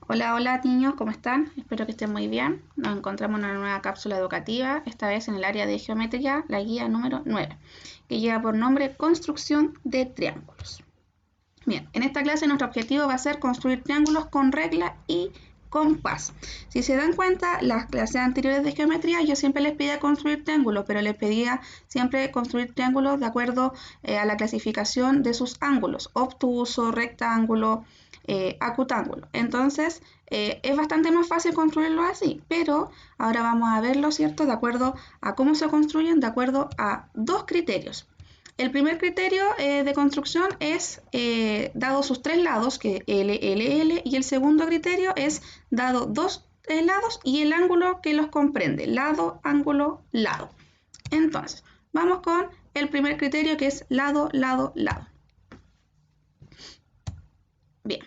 Hola, hola niños, ¿cómo están? Espero que estén muy bien. Nos encontramos en una nueva cápsula educativa, esta vez en el área de geometría, la guía número 9, que lleva por nombre Construcción de triángulos. Bien, en esta clase nuestro objetivo va a ser construir triángulos con regla y compás. Si se dan cuenta, las clases anteriores de geometría yo siempre les pedía construir triángulos, pero les pedía siempre construir triángulos de acuerdo a la clasificación de sus ángulos, obtuso, rectángulo, acutángulo. Entonces, es bastante más fácil construirlo así, pero ahora vamos a verlo, ¿cierto? De acuerdo a cómo se construyen, de acuerdo a dos criterios. El primer criterio de construcción es dado sus tres lados, que L, L, L, y el segundo criterio es dado dos lados y el ángulo que los comprende, lado, ángulo, lado. Entonces, vamos con el primer criterio que es lado, lado, lado. Bien.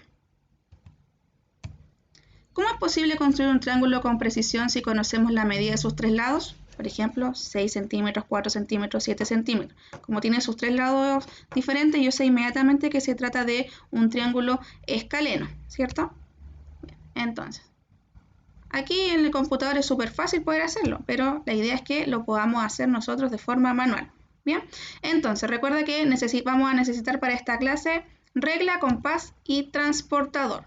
¿Cómo es posible construir un triángulo con precisión si conocemos la medida de sus tres lados? Por ejemplo, 6 centímetros, 4 centímetros, 7 centímetros. Como tiene sus tres lados diferentes, yo sé inmediatamente que se trata de un triángulo escaleno, ¿cierto? Bien, entonces, aquí en el computador es súper fácil poder hacerlo, pero la idea es que lo podamos hacer nosotros de forma manual. Bien, entonces recuerda que vamos a necesitar para esta clase regla, compás y transportador.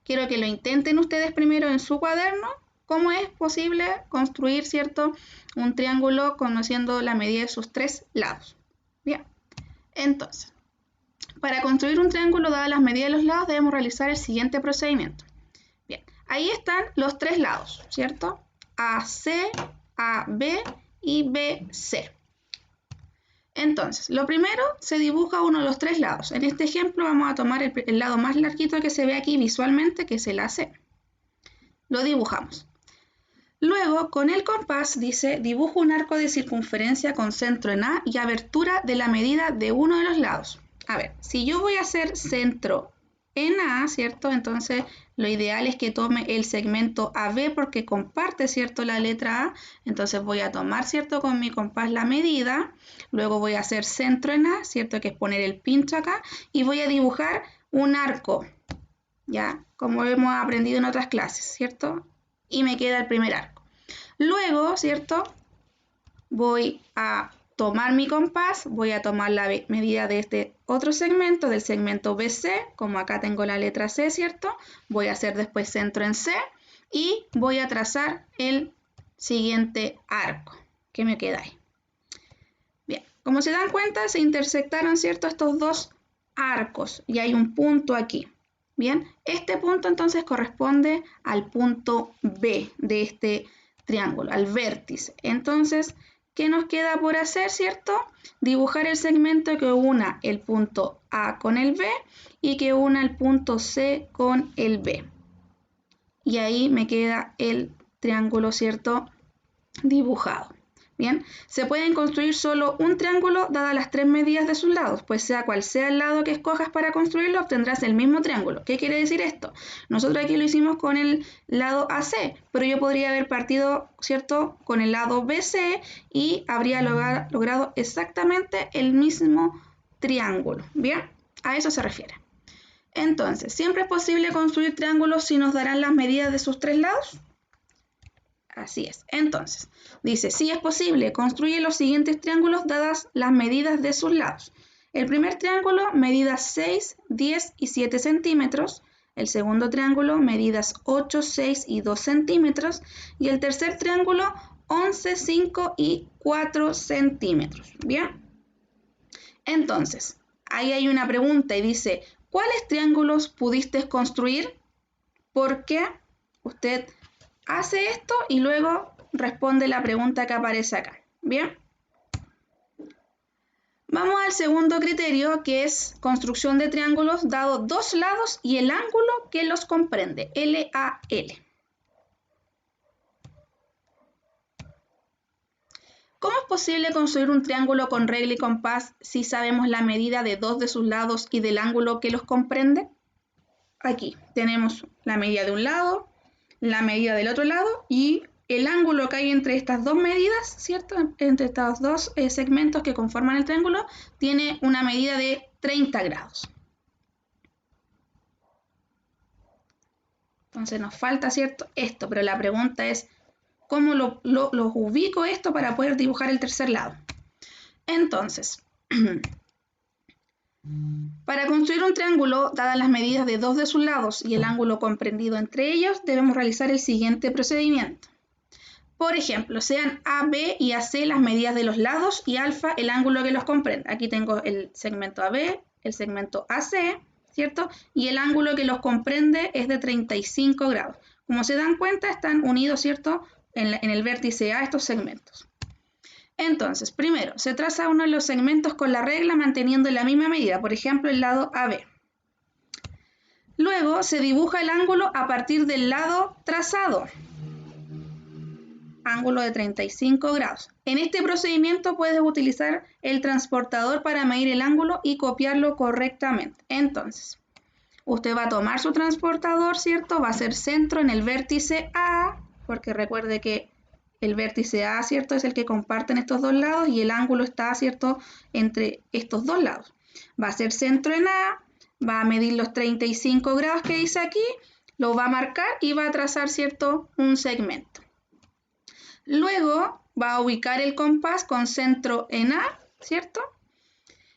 Quiero que lo intenten ustedes primero en su cuaderno, cómo es posible construir, ¿cierto?, un triángulo conociendo la medida de sus tres lados. Bien, entonces, para construir un triángulo dadas las medidas de los lados debemos realizar el siguiente procedimiento. Bien, ahí están los tres lados, ¿cierto? AC, AB y BC. Entonces, lo primero, se dibuja uno de los tres lados. En este ejemplo vamos a tomar el lado más larguito que se ve aquí visualmente, que es el AC. Lo dibujamos. Luego, con el compás, dice, dibujo un arco de circunferencia con centro en A y abertura de la medida de uno de los lados. A ver, si yo voy a hacer centro en A, ¿cierto? Entonces, lo ideal es que tome el segmento AB porque comparte, ¿cierto?, la letra A. Entonces, voy a tomar, ¿cierto?, con mi compás la medida. Luego voy a hacer centro en A, ¿cierto?, que es poner el pincho acá. Y voy a dibujar un arco, ¿ya? Como hemos aprendido en otras clases, ¿cierto? Y me queda el primer arco. Luego, ¿cierto?, voy a tomar mi compás, voy a tomar la medida de este otro segmento, del segmento BC, como acá tengo la letra C, ¿cierto? Voy a hacer después centro en C y voy a trazar el siguiente arco que me queda ahí. Bien, como se dan cuenta, se intersectaron, ¿cierto?, estos dos arcos y hay un punto aquí. Bien, este punto entonces corresponde al punto B de este triángulo, al vértice. Entonces, ¿qué nos queda por hacer, cierto? Dibujar el segmento que una el punto A con el B y que una el punto C con el B. Y ahí me queda el triángulo, ¿cierto?, dibujado. Bien, se pueden construir solo un triángulo dadas las tres medidas de sus lados, pues sea cual sea el lado que escojas para construirlo, obtendrás el mismo triángulo. ¿Qué quiere decir esto? Nosotros aquí lo hicimos con el lado AC, pero yo podría haber partido, ¿cierto?, con el lado BC y habría logrado exactamente el mismo triángulo. Bien, a eso se refiere. Entonces, ¿siempre es posible construir triángulos si nos darán las medidas de sus tres lados? Así es. Entonces, dice, sí es posible, construye los siguientes triángulos dadas las medidas de sus lados. El primer triángulo, medidas 6, 10 y 7 centímetros. El segundo triángulo, medidas 8, 6 y 2 centímetros. Y el tercer triángulo, 11, 5 y 4 centímetros. ¿Bien? Entonces, ahí hay una pregunta y dice, ¿cuáles triángulos pudiste construir? ¿Por qué? Usted hace esto y luego responde la pregunta que aparece acá. Bien. Vamos al segundo criterio, que es construcción de triángulos dado dos lados y el ángulo que los comprende, LAL. ¿Cómo es posible construir un triángulo con regla y compás si sabemos la medida de dos de sus lados y del ángulo que los comprende? Aquí tenemos la medida de un lado, la medida del otro lado y el ángulo que hay entre estas dos medidas, ¿cierto? Entre estos dos segmentos que conforman el triángulo, tiene una medida de 30 grados. Entonces nos falta, ¿cierto? Esto, pero la pregunta es, ¿cómo los ubico esto para poder dibujar el tercer lado? Entonces, para construir un triángulo, dadas las medidas de dos de sus lados y el ángulo comprendido entre ellos, debemos realizar el siguiente procedimiento. Por ejemplo, sean AB y AC las medidas de los lados y alfa el ángulo que los comprende. Aquí tengo el segmento AB, el segmento AC, ¿cierto? Y el ángulo que los comprende es de 35 grados. Como se dan cuenta, están unidos, ¿cierto? En el vértice A estos segmentos. Entonces, primero, se traza uno de los segmentos con la regla manteniendo la misma medida, por ejemplo, el lado AB. Luego, se dibuja el ángulo a partir del lado trazado. Ángulo de 35 grados. En este procedimiento puedes utilizar el transportador para medir el ángulo y copiarlo correctamente. Entonces, usted va a tomar su transportador, ¿cierto? Va a hacer centro en el vértice A, porque recuerde que el vértice A, ¿cierto? Es el que comparten estos dos lados y el ángulo está, ¿cierto? Entre estos dos lados. Va a hacer centro en A, va a medir los 35 grados que dice aquí, lo va a marcar y va a trazar, ¿cierto? Un segmento. Luego va a ubicar el compás con centro en A, ¿cierto?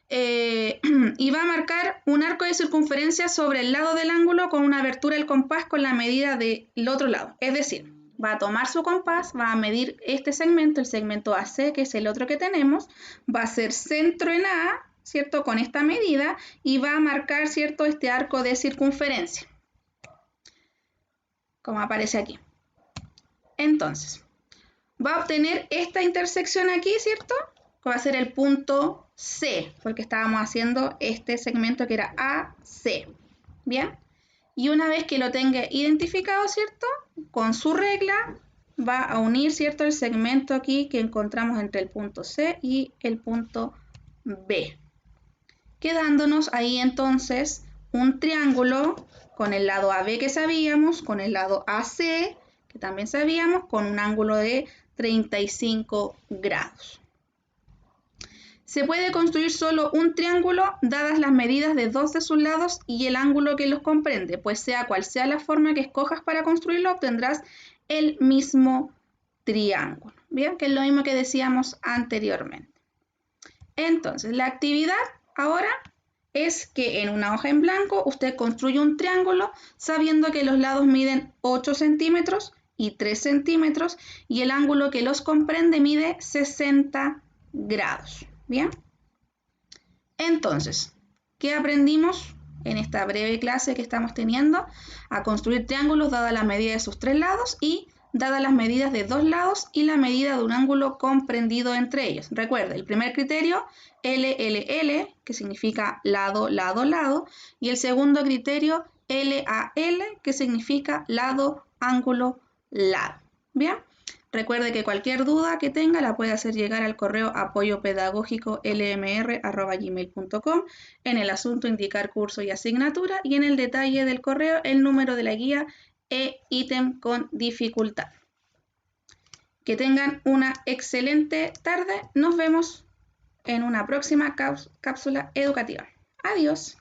Y va a marcar un arco de circunferencia sobre el lado del ángulo con una abertura del compás con la medida del otro lado. Es decir, va a tomar su compás, va a medir este segmento, el segmento AC, que es el otro que tenemos, va a hacer centro en A, ¿cierto? Con esta medida y va a marcar, ¿cierto? Este arco de circunferencia, como aparece aquí. Entonces, va a obtener esta intersección aquí, ¿cierto? Que va a ser el punto C, porque estábamos haciendo este segmento que era AC. ¿Bien? Y una vez que lo tenga identificado, ¿cierto? Con su regla va a unir, ¿cierto? El segmento aquí que encontramos entre el punto C y el punto B. Quedándonos ahí entonces un triángulo con el lado AB que sabíamos, con el lado AC que también sabíamos, con un ángulo de 35 grados. Se puede construir solo un triángulo dadas las medidas de dos de sus lados y el ángulo que los comprende, pues sea cual sea la forma que escojas para construirlo, obtendrás el mismo triángulo. Bien, que es lo mismo que decíamos anteriormente. Entonces, la actividad ahora es que en una hoja en blanco usted construye un triángulo sabiendo que los lados miden 8 centímetros y 3 centímetros y el ángulo que los comprende mide 60 grados. Bien, entonces, ¿qué aprendimos en esta breve clase que estamos teniendo? A construir triángulos dada la medida de sus tres lados y dadas las medidas de dos lados y la medida de un ángulo comprendido entre ellos. Recuerda, el primer criterio, LLL, que significa lado, lado, lado, y el segundo criterio, LAL, que significa lado, ángulo, lado. Bien. Recuerde que cualquier duda que tenga la puede hacer llegar al correo apoyopedagógico.lmr@gmail.com, en el asunto indicar curso y asignatura y en el detalle del correo el número de la guía e ítem con dificultad. Que tengan una excelente tarde. Nos vemos en una próxima cápsula educativa. Adiós.